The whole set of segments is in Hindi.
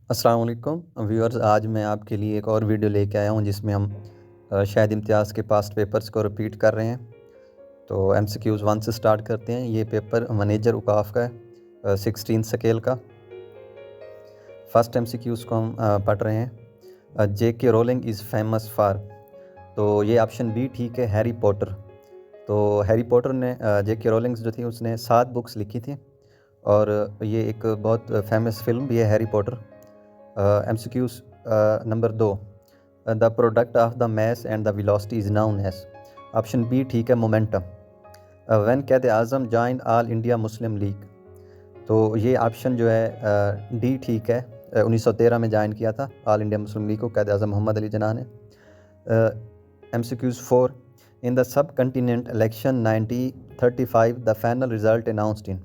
अस्सलाम वालेकुम व्यूअर्स। आज मैं आपके लिए एक और वीडियो लेके आया हूँ जिसमें हम शायद इम्तियाज़ के पास्ट पेपर्स को रिपीट कर रहे हैं। तो एमसीक्यूज़ 1 से स्टार्ट करते हैं। ये पेपर मैनेजर उकाफ का है, 16 स्केल का। फर्स्ट एमसीक्यूज़ को हम पढ़ रहे हैं। जेके रोलिंग इज़ फेमस फॉर, तो ये ऑप्शन बी ठीक है, हैरी पॉटर। तो हैरी पॉटर ने जेके रोलिंग जो थी उसने 7 बुक्स लिखी थी और ये एक बहुत फेमस फिल्म भी है Harry Potter. MCQs number 2, the product of the mass and the velocity is known as. Option B ठीक है, momentum. When Quaid Azam join All India Muslim League, तो ये ऑप्शन जो है डी ठीक है। 1913 में ज्वाइन किया था ऑल इंडिया मुस्लिम लीग को कैद आज़म मोहम्मद अली जिन्ना ने। MCQs 4, in the subcontinent election 1935 the final result announced in,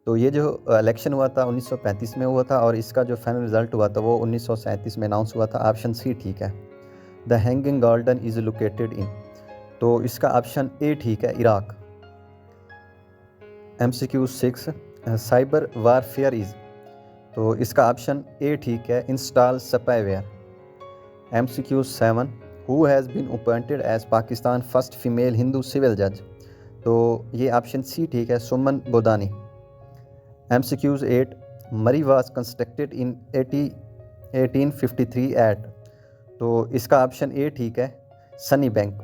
तो ये जो इलेक्शन हुआ था 1935 में हुआ था और इसका जो फाइनल रिजल्ट हुआ था वो 1937 में अनाउंस हुआ था। ऑप्शन सी ठीक है, the hanging garden is located in, तो इसका ऑप्शन ए ठीक है, Iraq. MCQ 6, cyber warfare is, तो इसका ऑप्शन ए ठीक है, install spyware. MCQ 7, who has been appointed as Pakistan first female Hindu civil जज, तो ये ऑप्शन सी ठीक है, सुमन गोदानी। MCQs 8, मरी वाज कंस्ट्रक्टेड इन 1853 एट, तो इसका ऑप्शन ए ठीक है, sunny bank.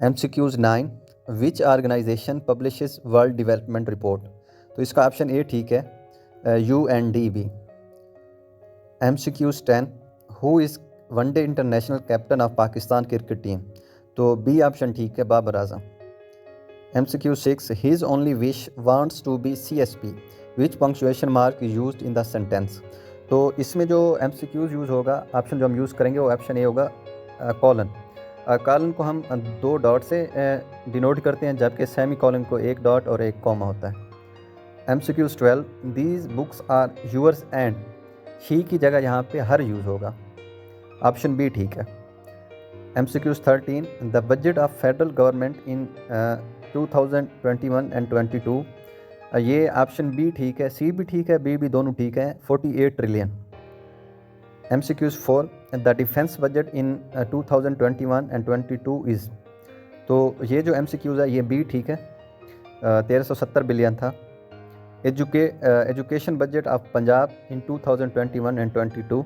MCQs 9, which organisation publishes world development report, तो इसका ऑप्शन ए ठीक है, UNDP। MCQs 10, who is one day international captain of Pakistan cricket team, तो बी ऑप्शन ठीक है, Babar Azam. MCQ 6, his only wish wants to be CSP, which punctuation mark is used in the sentence, तो इसमें जो MCQs यूज़ होगा, ऑप्शन जो हम यूज़ करेंगे वो ऑप्शन ए होगा, कॉलन। कॉलन को हम 2 डॉट से डिनोट करते हैं, जबकि सेमी कॉलन को 1 डॉट और 1 कॉमा होता है। MCQs 12, these books are yours and, he की जगह यहाँ पे हर यूज़ होगा, ऑप्शन बी ठीक है। MCQs 13, the budget of federal government in 2021 and 22, ये ऑप्शन बी ठीक है, सी भी ठीक है, बी भी, दोनों ठीक है, 48 trillion. MCQs 4, the defence budget in 2021 and 22 is, तो ये जो MCQs है ये बी ठीक है, 1370 बिलियन था। Education budget of Punjab in 2021 and 22,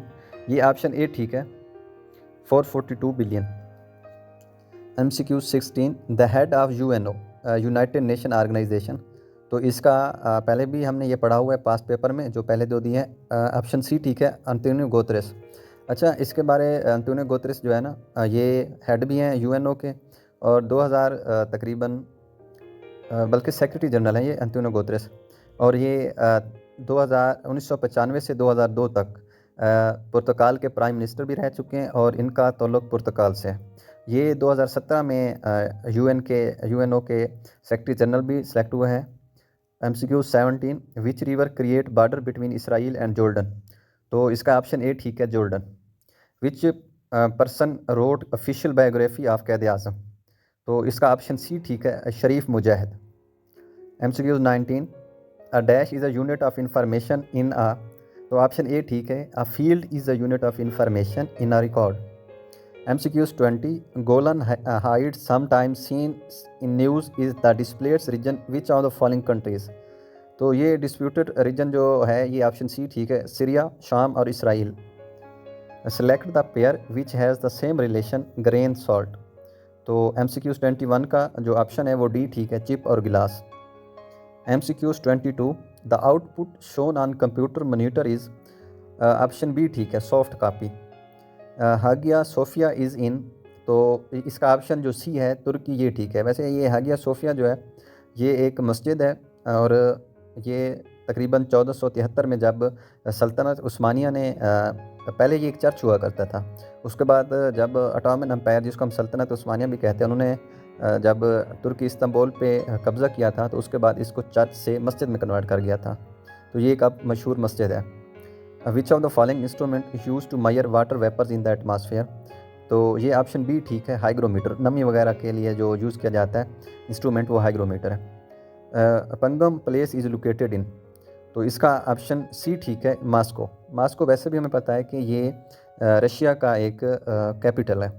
ये ऑप्शन ए ठीक है, 442 billion. MCQ 16, the head of UNO, united nation organization, तो इसका पहले भी हमने ये पढ़ा हुआ है पास्ट पेपर में, जो पहले 2 दिए हैं, ऑप्शन सी ठीक है, अंतोनियो गुतेरेस। अच्छा, इसके बारे अंतोनियो गुतेरेस जो है ना, ये हेड भी हैं UNO के और 2000 तकरीबन, बल्कि सेक्रेटरी जनरल हैं ये अंतोनियो गुतेरेस, और ये 1995 से 2002 तक पुर्तगाल के प्राइम मिनिस्टर भी रह चुके हैं और इनका ताल्लुक पुर्तगाल से है। ये 2017 में UNO के सेक्रेटरी जनरल भी सिलेक्ट हुए हैं। MCQ 17, which river create border between Israel and Jordan, तो इसका ऑप्शन ए ठीक है, Jordan. Which person wrote official biography of Quaid Azam, तो इसका ऑप्शन सी ठीक है, Sharif Mujahid. MCQ 19, a dash is a unit of information in a, तो ऑप्शन ए ठीक है, a field is a unit of information in a record. MCQs 20, Golan Heights sometimes seen in news is the displaced region which of the following countries, तो ये डिस्प्यूटेड रीजन जो है ये ऑप्शन सी ठीक है, सीरिया, शाम और Israel. Select the pair which has the same relation grain salt, तो MCQs 21 का जो ऑप्शन है वो डी ठीक है, चिप और गिलास। MCQs 22, द output shown on computer monitor is, option B ठीक है, soft copy. Hagia Sophia is in, तो इसका ऑप्शन जो सी है, तुर्की, ये ठीक है। वैसे ये हागिया सोफिया जो है ये एक मस्जिद है और ये तकरीबन 1473 में जब सल्तनत उस्मानिया ने, पहले ये एक चर्च हुआ करता था, उसके बाद जब ऑटोमन एम्पायर, जिसको हम सल्तनत उस्मानिया भी कहते हैं, उन्होंने जब तुर्की इस्तांबुल पे कब्ज़ा किया था तो उसके बाद इसको चर्च से मस्जिद में कन्वर्ट कर गया था, तो ये एक अब मशहूर मस्जिद है। Which of the following instrument use to measure water vapors in the atmosphere, तो ये ऑप्शन बी ठीक है, हाइग्रोमीटर। नमी वगैरह के लिए जो यूज़ किया जाता है इंस्ट्रूमेंट वो हाइग्रोमीटर है। Pangam place is located in, तो इसका ऑप्शन सी ठीक है, मास्को। मास्को वैसे भी हमें पता है कि ये रशिया का एक कैपिटल है।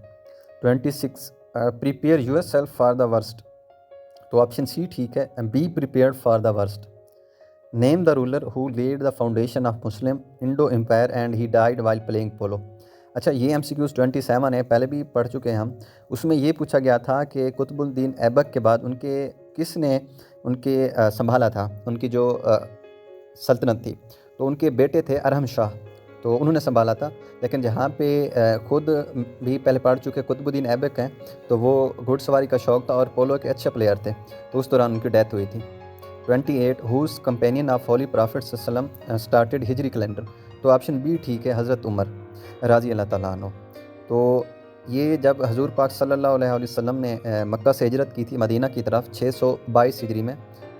26 prepare yourself for the worst. तो ऑप्शन सी ठीक है, be prepared for the worst. Name the ruler who laid the foundation of Muslim Indo empire and he died while playing polo. अच्छा, ये MCQs 27 है, पहले भी पढ़ चुके हैं हम। उसमें ये पूछा गया था कि कुतुबुद्दीन ऐबक के बाद किसने उनके संभाला था, उनकी जो सल्तनत थी। तो उनके बेटे थे अरहम शाह, तो उन्होंने संभाला था। लेकिन जहाँ पे खुद भी पहले पढ़ चुके कुतुबुद्दीन ऐबक हैं, तो वो घुड़सवारी का शौक़ था और पोलो के अच्छे प्लेयर थे, तो उस दौरान उनकी डेथ हुई थी। 28 whose companion of holy prophet सल्लम स्टार्टेड हिजरी कैलेंडर। तो ऑप्शन बी ठीक है, हज़रत उमर राज़ी अल्लाह ताला अन्हु। तो ये जब हजूर पाक सल्लल्लाहु अलैहि वसल्लम ने मक्का से हिजरत की थी मदीना की तरफ 622 हिजरी में,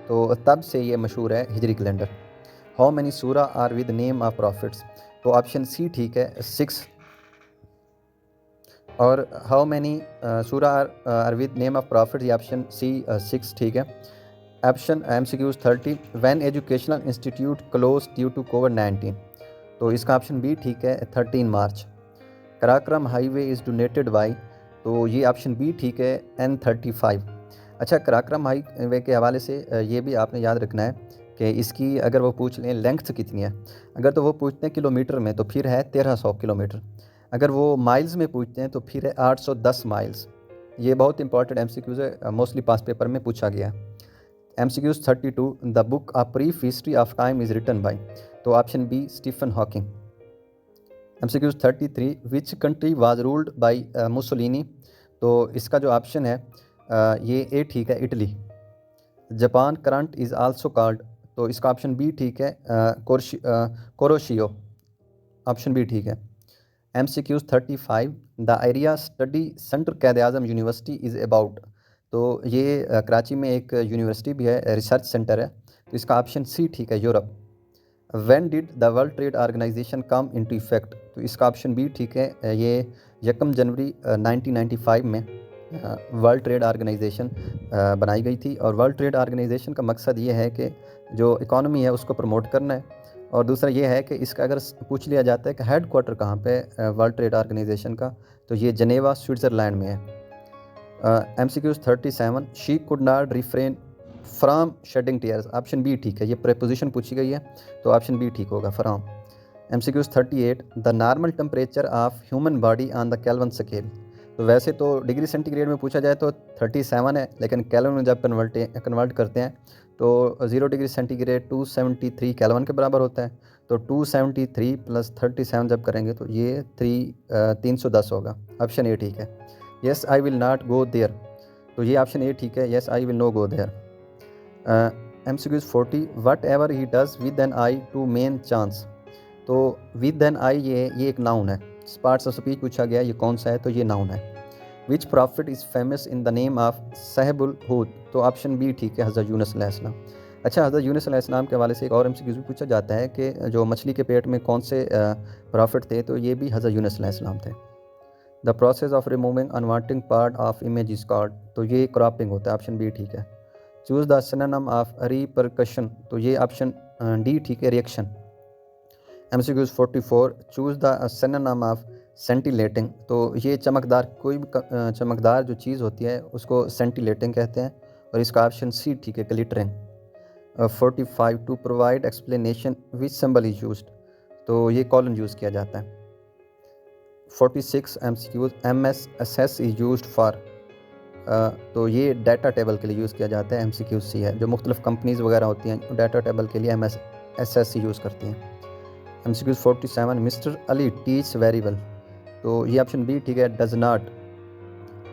तो तब से ये मशहूर है हिजरी कैलेंडर। हाउ मैनी सूरा are with name of prophets. तो ऑप्शन सी ठीक है, 6। और हाउ मैनी सूरा are with name of prophets, ये ऑप्शन सी 6 ठीक है। Option MCQs 30 when educational institute close due to कोविड-19। तो इसका ऑप्शन बी ठीक है, 13 March. Karakoram highway is denoted by. तो ये ऑप्शन बी ठीक है, N35। अच्छा, कराक्रम हाईवे के हवाले से ये भी आपने याद रखना है कि इसकी अगर वो पूछ लें लेंथ कितनी है, अगर तो वो पूछते हैं किलोमीटर में तो फिर है 1300 किलोमीटर, अगर वो माइल्स में पूछते हैं तो फिर है 810 माइल्स। ये बहुत इंपॉर्टेंट MCQs है, मोस्टली पास पेपर में पूछा गया है। MCQs 32 the book of brief history of time is written by. तो option B Stephen Hawking. MCQs 33 which country was ruled by Mussolini. तो इसका जो ऑप्शन है ये ए ठीक है, Italy. Japan current is also called. तो इसका ऑप्शन बी ठीक है, कोरोशियो। ऑप्शन बी ठीक है। MCQs 35 the area study centre Quaid-e-Azam university is about. तो ये कराची में एक यूनिवर्सिटी भी है, रिसर्च सेंटर है, तो इसका ऑप्शन सी ठीक है, Europe. When did the world trade organization come into effect. तो इसका ऑप्शन बी ठीक है, ये 1 जनवरी 1995 में वर्ल्ड ट्रेड ऑर्गेनाइजेशन बनाई गई थी। और वर्ल्ड ट्रेड ऑर्गेनाइजेशन का मकसद ये है कि जो इकॉनमी है उसको प्रमोट करना है, और दूसरा ये है कि इसका अगर पूछ लिया जाता है कि हेड क्वार्टर कहाँ पे वर्ल्ड ट्रेड ऑर्गेनाइजेशन का, तो ये जनेवा स्विट्ज़रलैंड में है। MCQs 37 she could not refrain from shedding tears. Option B ठीक है, ये प्रेपोजिशन पूछी गई है, तो ऑप्शन बी ठीक होगा, from. MCQs 38 the normal temperature of human body on the kelvin scale. तो वैसे तो डिग्री सेंटीग्रेड में पूछा जाए तो 37 है, लेकिन केल्विन में जब कन्वर्ट करते हैं तो 0 डिग्री सेंटीग्रेड 273 केल्विन के बराबर होता है। तो 273 + 37 जब करेंगे तो ये 310 होगा। ऑप्शन ए ठीक है, yes I will not go there. तो ये ऑप्शन ए ठीक है, yes I will no go there. MCQs 40 whatever he does with an eye to main chance. तो विद एन आई ये एक नाउन है। पार्ट्स ऑफ स्पीच पूछा गया, ये कौन सा है, तो ये नाउन है। Which prophet is famous in the name of सहबुल हूद। तो ऑप्शन बी ठीक है, हज़रत यूनुस अलैहिस्सलाम। अच्छा, हज़रत यूनुस अलैहिस्सलाम के हवाले से एक और MCQs भी पूछा जाता है कि जो मछली के पेट में कौन से प्रॉफिट थे, तो ये भी हज़रत यूनुस अलैहिस्सलाम थे। The process of removing unwanted part of image is called. तो ये क्रॉपिंग होता है, ऑप्शन बी ठीक है। Choose the synonym of repercussion. तो ये ऑप्शन डी ठीक है, reaction. MCQs 44 choose the synonym of scintillating. तो ये चमकदार, कोई भी चमकदार जो चीज़ होती है उसको सेंटिलेटिंग कहते हैं, और इसका ऑप्शन सी ठीक है, glittering. 45 to provide explanation which symbol is used. तो ये कॉलन यूज़ किया जाता है। 46 MCQs MSS is used for. तो ये डाटा टेबल के लिए यूज़ किया जाता है, MCQs सी है। जो मुख्तलिफ कंपनीज़ वगैरह होती हैं डाटा टेबल के लिए MSS यूज़ करती हैं। MCQs 47 mister Ali teach very well. तो ये ऑप्शन बी ठीक है, does not.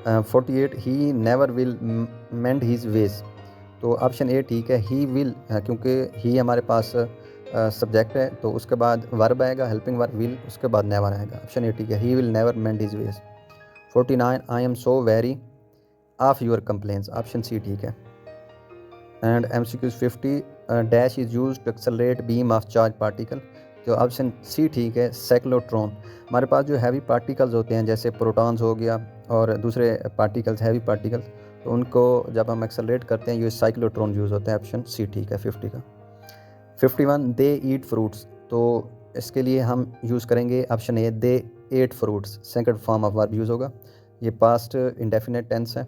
48 he never will mend his ways. तो ऑप्शन ए ठीक है, ही विल, क्योंकि ही हमारे पास सब्जेक्ट है, तो उसके बाद वर्ब आएगा, हेल्पिंग वर्ब विल, उसके बाद नेवर आएगा। ऑप्शन ए ठीक है, he will never mend his ways. 49 I am so weary of your complaints. Option C ठीक है। And MCQs 50 dash is use to accelerate beam of charge particle. तो ऑप्शन सी ठीक है, साइक्लोट्रॉन। हमारे पास जो हैवी पार्टिकल्स होते हैं जैसे प्रोटॉन्स हो गया और दूसरे पार्टिकल्स, हैवी पार्टिकल्स, तो उनको जब हम एक्सेलरेट करते हैं ये साइक्लोट्रॉन यूज़ होते हैं। ऑप्शन सी ठीक है, 50 का। 51 दे ईट फ्रूट्स, तो इसके लिए हम यूज़ करेंगे option A, they ate fruits, second form of verb use होगा, ये पास्ट इंडेफिनेट टेंस है।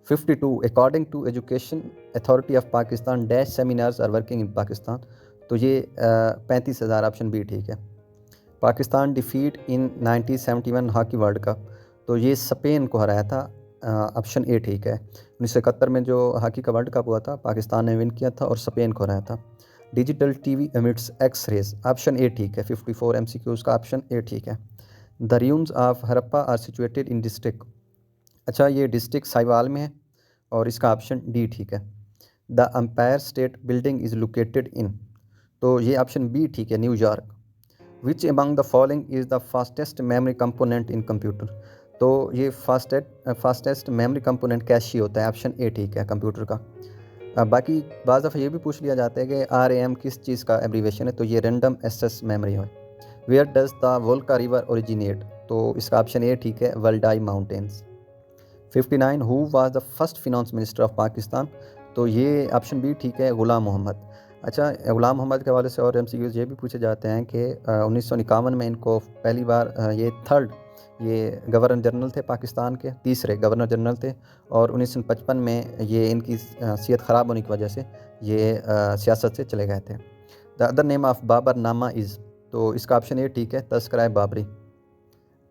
52 according to education authority of Pakistan dash seminars are working in Pakistan, तो ये 35,000 ऑप्शन बी ठीक है। Pakistan defeat in 1971 hockey world cup, तो ये स्पेन को हराया था, ऑप्शन ए ठीक है। 1971 में जो हॉकी का वर्ल्ड कप हुआ था पाकिस्तान ने विन किया था और स्पेन को हराया था। Digital TV emits X rays, option A ठीक है। 54 MCQs का ऑप्शन ए ठीक है। The ruins of Harappa are situated in district, अच्छा ये डिस्ट्रिक्ट साहिवाल में है और इसका ऑप्शन डी ठीक है। The empire state building is located in, तो ये ऑप्शन बी ठीक है, New York. Which among the following is the fastest memory component in computer, तो ये फास्टेस्ट मेमोरी कंपोनेंट कैशे होता है, ऑप्शन ए ठीक है, कंप्यूटर का। बाकी बाज़ दफ़ा ये भी पूछ लिया जाता है कि RAM किस चीज़ का एब्रीवेशन है, तो ये रैंडम एक्सेस मेमोरी है। Where does the Volga river originate, तो इसका ऑप्शन ए ठीक है, Valdai mountains. 59 who was the first finance minister of Pakistan, तो ये ऑप्शन बी ठीक है, ग़ुलाम मोहम्मद। अच्छा ग़ुलाम मोहम्मद के हवाले से और MCQs ये भी पूछे जाते हैं कि 1951 में इनको पहली बार ये थर्ड ये गवर्नर जनरल थे पाकिस्तान के, तीसरे गवर्नर जनरल थे, और 1955 में ये इनकी सेहत ख़राब होने की वजह से ये सियासत से चले गए थे। The other name of Baburnama is, तो इसका ऑप्शन ए ठीक है, तस्करा बाबरी।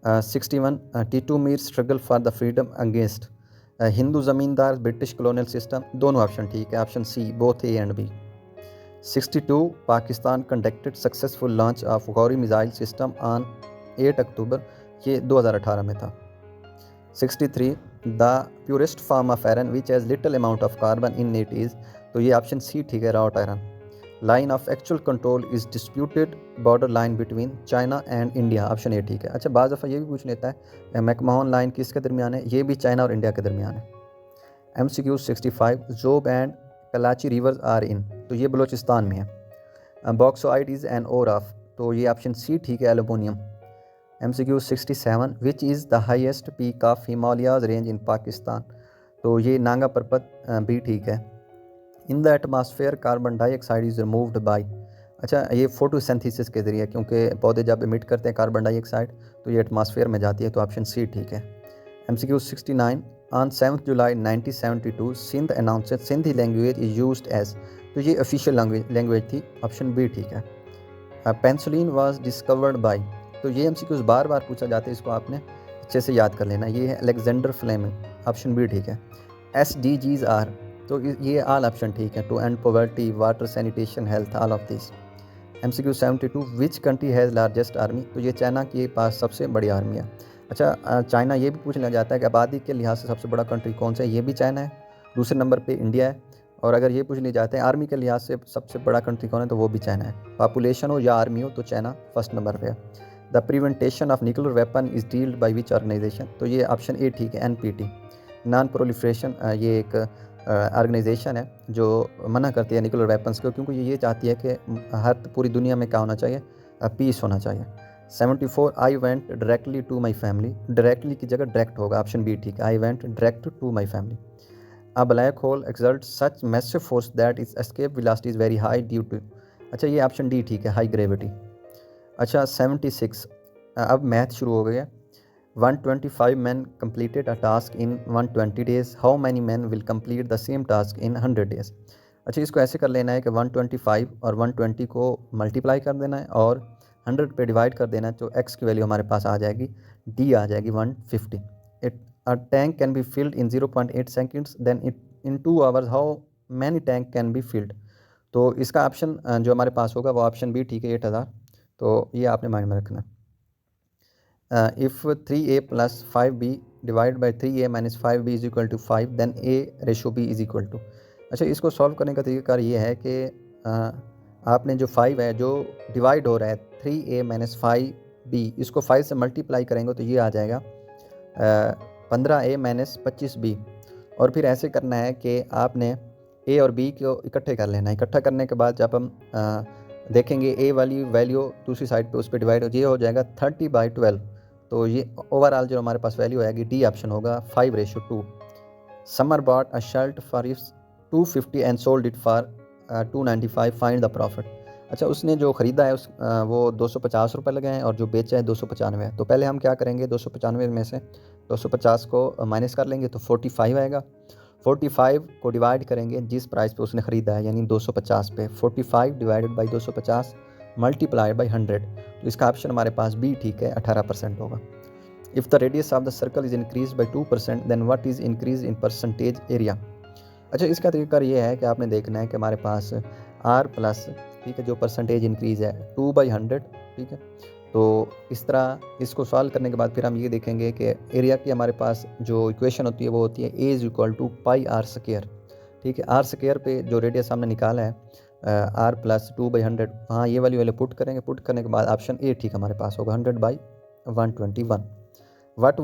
61 Titu Mir struggle for the freedom against Hindu zamindar British colonial system, दोनों ऑप्शन ठीक है, option C both A and B. 62 Pakistan conducted successful launch of Ghauri missile system on 8 October, ये 2018 में था। 63 the purest form of iron which has little amount of carbon in it is, तो ये ऑप्शन सी ठीक है, wrought iron. Line of actual control is disputed border line between China and India, option A ठीक है। अच्छा बाज़ दफ़ा ये भी पूछ लेता है मैकमोहन लाइन किसके दरमियान है, ये भी चाइना और इंडिया के दरमियान है। MCQ 65 Zhob and Kalachi rivers are in, तो ये बलोचिस्तान में है। Bauxite is an ore of, तो ये ऑप्शन सी ठीक है, aluminium. MCQ 67 which is the highest peak of Himalayas range in Pakistan, तो ये नांगा पर्वत भी ठीक है। In the atmosphere carbon dioxide is removed by, अच्छा ये फोटोसिंथेसिस के ज़रिए, क्योंकि पौधे जब इमिट करते हैं कार्बन डाइऑक्साइड तो ये एटमॉस्फेयर में जाती है, तो ऑप्शन सी ठीक है। MCQ 69 on 7 July 1972 Sindh announced Sindhi language is used as, तो ये ऑफिशियल लैंग्वेज थी, ऑप्शन बी ठीक है। पेंसिलिन वाज डिस्कवर्ड बाई, तो ये MCQs बार बार पूछा जाता है, इसको आपने अच्छे से याद कर लेना, ये है अलेक्जेंडर फ्लेमिंग, ऑप्शन बी ठीक है। SDGs आर, तो ये ऑल ऑप्शन ठीक है, to end poverty, water, sanitation, health, all of this. MCQ 72 which country has largest army, तो ये चाइना के पास सबसे बड़ी आर्मी है। अच्छा चाइना ये भी पूछ लिया जाता है कि आबादी के लिहाज से सबसे बड़ा कंट्री कौन सा है, ये भी चाइना है, दूसरे नंबर पे इंडिया है, और अगर ये पूछ लिया जाता है आर्मी के लिहाज से सबसे बड़ा कंट्री कौन है, तो वो भी चाइना है। पॉपुलेशन हो या आर्मी हो तो चाइना फर्स्ट नंबर पे है। The preventation of nuclear weapon is dealed by which organization, तो ये ऑप्शन ए ठीक है, NPT। नॉन प्रोलिफरेशन ये एक ऑर्गेनाइजेशन है जो मना करती है न्यूक्लियर वेपन्स को, क्योंकि ये चाहती है कि हर पूरी दुनिया में क्या होना चाहिए, पीस होना चाहिए। 74 I went directly to my family, directly की जगह डायरेक्ट होगा, ऑप्शन बी ठीक है, I went direct to my family. A black hole exert such massive force that is escape velocity is very high due to, अच्छा ये ऑप्शन डी ठीक है, हाई ग्रेविटी। अच्छा 76 अब मैथ शुरू हो गया। 125 men completed a task in 120 days. How many men will complete the same task in 100 days? अच्छा इसको ऐसे कर लेना है कि 125 और 120 को मल्टीप्लाई कर देना है और 100 पे डिवाइड कर देना है, तो x की वैल्यू हमारे पास आ जाएगी, d आ जाएगी 150। A tank can be filled in 0.8 seconds, then in 2 hours how many tank can be filled? तो इसका ऑप्शन जो हमारे पास होगा वो ऑप्शन बी ठीक है, 8000, तो ये आपने माइंड में रखना है। If 3a plus 5b divided by 3a minus 5b is equal to 5, then a ratio b is equal to, अच्छा इसको सॉल्व करने का तरीका ये है कि आपने जो 5 है जो डिवाइड हो रहा है 3a minus 5b, इसको 5 से मल्टीप्लाई करेंगे तो ये आ जाएगा 15a minus 25b, और फिर ऐसे करना है कि आपने a और b को इकट्ठे कर लेना है। इकट्ठा करने के बाद जब हम देखेंगे a वाली वैल्यू दूसरी साइड पे उस पर डिवाइड हो जाएगा 30/12, तो ये ओवरऑल जो हमारे पास वैल्यू आएगी डी ऑप्शन होगा 5:2। Summer bought a shirt for if 250 and sold it for 295, find the profit. अच्छा, उसने जो ख़रीदा है वो 250 रुपये लगे हैं और जो बेचा है 295 है। तो पहले हम क्या करेंगे, 295 में से 250 को माइनस कर लेंगे तो 45 आएगा। 45 को डिवाइड करेंगे जिस प्राइस पे उसने ख़रीदा है यानी 250 पे, 45 डिवाइडेड बाई 250 मल्टीप्लाइड बाई 100। तो इसका ऑप्शन हमारे पास बी ठीक है, 18% होगा। If the radius of the circle is increase by 2% then what is increase in percentage area. अच्छा, इसका तरीका ये है कि आपने देखना है कि हमारे पास आर प्लस, ठीक है, जो परसेंटेज इंक्रीज़ है 2/100, ठीक है। तो इस तरह इसको सॉल्व करने के बाद फिर हम ये देखेंगे कि एरिया की हमारे पास जो इक्वेशन होती है वो होती है A is equal to pi r square, ठीक है। आर स्क्वायर पे जो रेडियस हमने निकाला है आर प्लस 2/100, हाँ ये वाली पुट करेंगे। पुट करने के बाद ऑप्शन ए ठीक हमारे पास होगा 100/121। What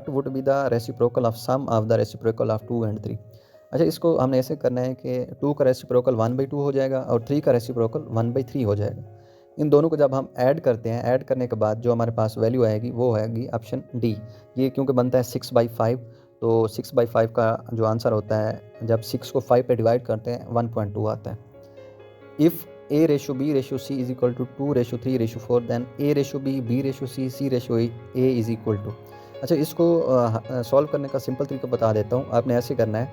would be the reciprocal of sum of the reciprocal of 2 and 3। अच्छा, इसको हमने ऐसे करना है कि 2 का रेसिप्रोकल 1/2 हो जाएगा और 3 का रेसिप्रोकल 1/3 हो जाएगा। इन दोनों को जब हम ऐड करते हैं, ऐड करने के बाद जो हमारे पास वैल्यू आएगी वो आएगी ऑप्शन डी। ये क्योंकि बनता है 6/5, तो 6/5 का जो आंसर होता है जब 6 को 5 पे डिवाइड करते हैं 1.2 आता है। If A ratio B ratio C is equal to 2 ratio 3 ratio 4 then A ratio B ratio C ratio A is equal to. अच्छा, इसको सॉल्व करने का सिंपल तरीका बता देता हूँ। आपने ऐसे करना है,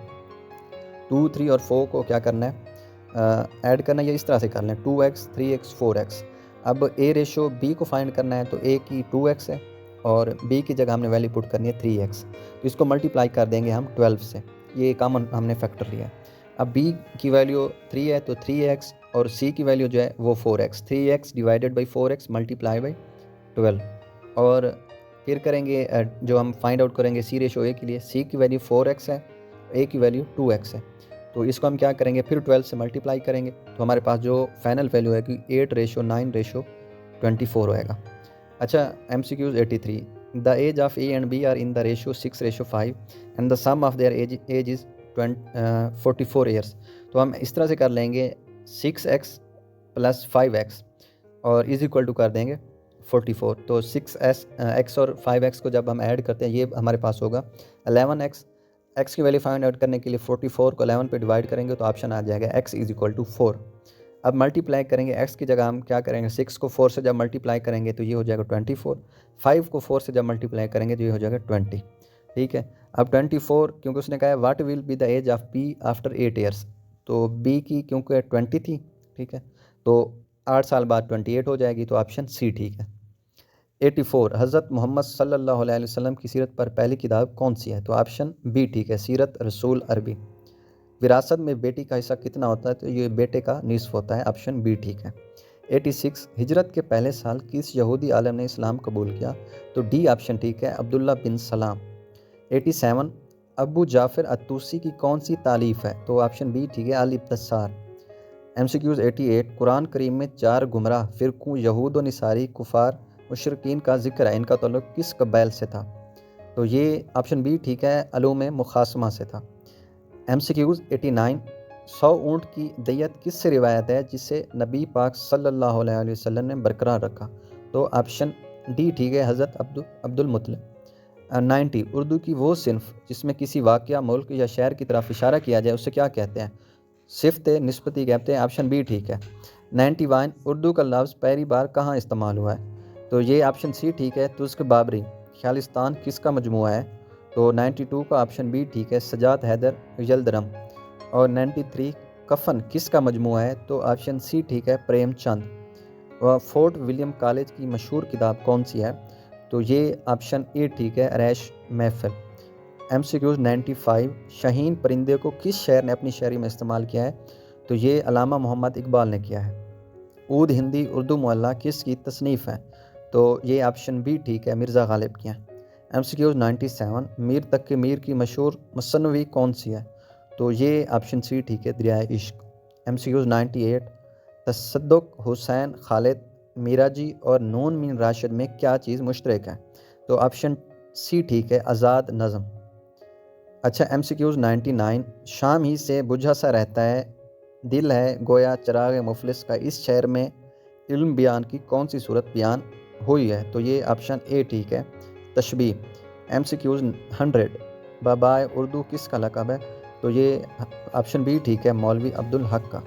2, 3 और 4 को क्या करना है, ऐड करना है, या इस तरह से कर लें 2x 3x 4x। अब A रेशो B को फाइंड करना है तो A की 2x है और B की जगह हमने वैल्यू पुट करनी है 3x। तो इसको मल्टीप्लाई कर देंगे हम 12 से, ये कॉमन हमने फैक्टर लिया है। अब B की वैल्यू 3 है तो 3x और C की वैल्यू जो है वो 4x, 3x divided by 4x multiply by 12। और फिर करेंगे जो हम फाइंड आउट करेंगे C रेशो A के लिए, C की वैल्यू 4x है, A की वैल्यू 2x है। तो इसको हम क्या करेंगे, फिर 12 से मल्टीप्लाई करेंगे तो हमारे पास जो फाइनल वैल्यू है कि 8:9:24 होएगा। अच्छा, MCQs 83, the age of A and B are in the ratio 6:5 and the sum of their age is 44 years. तो हम इस तरह से कर लेंगे 6x प्लस 5x और इज इक्वल टू कर देंगे 44। तो 6x और 5x को जब हम ऐड करते हैं ये हमारे पास होगा 11x। x की वैल्यू फाइंड आउट करने के लिए 44 को 11 पे डिवाइड करेंगे तो ऑप्शन आ जाएगा x इज इक्वल टू 4। अब मल्टीप्लाई करेंगे, x की जगह हम क्या करेंगे, 6 को 4 से जब मल्टीप्लाई करेंगे तो ये हो जाएगा 24, 5 को 4 से जब मल्टीप्लाई करेंगे तो ये हो जाएगा 20, ठीक है। अब 24, क्योंकि उसने कहा है what will be the age of B after 8 years, तो B की क्योंकि 20 थी, ठीक है, तो 8 साल बाद 28 हो जाएगी, तो ऑप्शन सी ठीक है। 84, हज़रत मोहम्मद सल्लल्लाहु अलैहि वसल्लम की सीरत पर पहली किताब कौन सी है, तो ऑप्शन बी ठीक है, सीरत रसूल अरबी। विरासत में बेटी का हिस्सा कितना होता है, तो ये बेटे का निस्फ होता है, ऑप्शन बी ठीक है। 86, हिजरत के पहले साल किस यहूदी आलम ने इस्लाम कबूल किया, तो डी ऑप्शन ठीक है, अब्दुल्ला बिन सलाम। 87, अबू जाफ़र अतूसी की कौन सी तालीफ़ है, तो ऑप्शन बी ठीक है, अल इब्तिसार। MCQs 88, कुरान करीम में 4 गुमराह फ़िरक़ों यहूद व निसारी कुफ़ार मुशरिकीन का जिक्र है, इनका ताल्लुक़ किस कबाइल से था, तो ये ऑप्शन बी ठीक है, अलूम मुखासमा से था। MCQs 89, 100 ऊँट की दैयत किससे रिवायत है जिसे नबी पाक सल्लल्लाहु अलैहि वसल्लम ने बरकरार रखा, तो ऑप्शन डी ठीक है, हज़रत अब्दुल मुतलिब। 90, उर्दू की वो सिन्फ जिसमें किसी वाक़या, मुल्क या शहर की तरफ इशारा किया जाए उसे क्या कहते हैं, सिफ़त निस्बती कहते हैं, ऑप्शन बी ठीक है। 91, उर्दू का लफ्ज़ पहली बार कहाँ इस्तेमाल हुआ है, तो ये ऑप्शन सी ठीक है, तुज़्क बाबरी। खालिस्तान किसका मजमुआ है, तो 92 का ऑप्शन बी ठीक है, सजाद हैदर यल्दरम। और 93, कफन किसका मजमुआ है, तो ऑप्शन सी ठीक है, प्रेमचंद। व फोर्ट विलियम कॉलेज की मशहूर किताब कौन सी है, तो ये ऑप्शन ए ठीक है, रैश महफिल। MCQs 95, शाहीन परिंदे को किस शायर ने अपनी शायरी में इस्तेमाल किया है, तो ये अलामा मोहम्मद इकबाल ने किया है। ऊद हिंदी उर्दू मुअल्ला किसकी तसनीफ़ है, तो ये ऑप्शन बी ठीक है, मिर्ज़ा गालिब की है। MCQs 97, मीर तक़ी मीर की मशहूर मुसन्नवी कौन सी है, तो ये ऑप्शन सी ठीक है, दरियाए इश्क। MCQs 98, तसद्दुक़ हुसैन खालिद मीराजी और नून मीन राशिद में क्या चीज़ मुश्तरक है, तो ऑप्शन सी ठीक है, आज़ाद नज़म। अच्छा, MCQs 99, शाम ही से बुझा सा रहता है दिल है गोया चिराग मुफलिस का, इस शहर में इल्म बयान की कौन सी सूरत बयान हुई है, तो ये ऑप्शन ए ठीक है, तशबीह। MCQs 100, बाबाए उर्दू किसका लक़ब है, तो ये ऑप्शन बी ठीक है, मौलवी अब्दुल हक का।